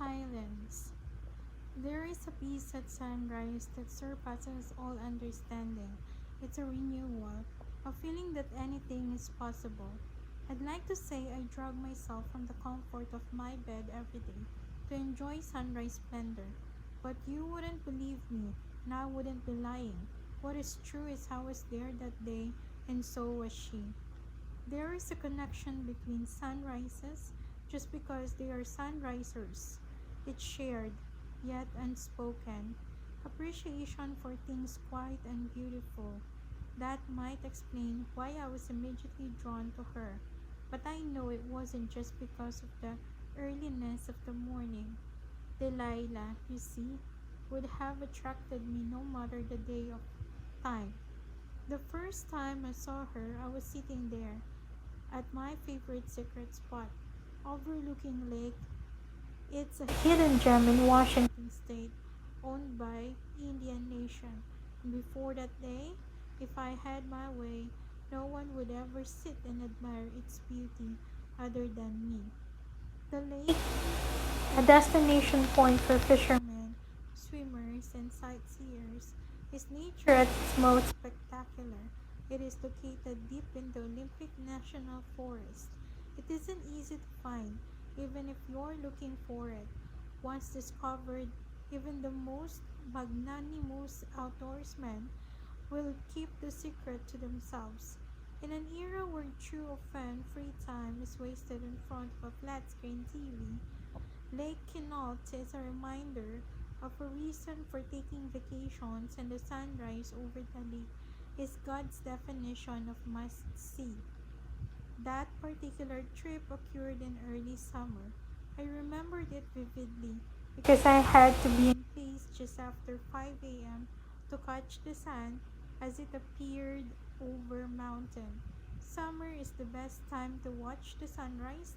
Silence. There is a peace at sunrise that surpasses all understanding. It's a renewal, a feeling that anything is possible. I'd like to say I drag myself from the comfort of my bed every day to enjoy sunrise splendor. But you wouldn't believe me, and I wouldn't be lying. What is true is I was there that day, and so was she. There is a connection between sunrises just because they are sunrisers. It's shared, yet unspoken. Appreciation for things quiet and beautiful. That might explain why I was immediately drawn to her. But I know it wasn't just because of the earliness of the morning. Delilah, you see, would have attracted me no matter the day of time. The first time I saw her, I was sitting there at my favorite secret spot, overlooking Lake. It's a hidden gem in Washington state, owned by Indian Nation. Before that day, if I had my way, no one would ever sit and admire its beauty other than me. The lake, a destination point for fishermen, swimmers, and sightseers, is nature at its most spectacular. It is located deep in the Olympic National Forest. It isn't easy to find, even if you're looking for it. Once discovered, even the most magnanimous outdoorsmen will keep the secret to themselves. In an era where true often free time is wasted in front of a flat screen TV, Lake Quinault is a reminder of a reason for taking vacations, and the sunrise over the lake is God's definition of must see. That particular trip occurred in early summer. I remembered it vividly because I had to be in place just after 5 a.m. to catch the sun as it appeared over mountain. Summer is the best time to watch the sunrise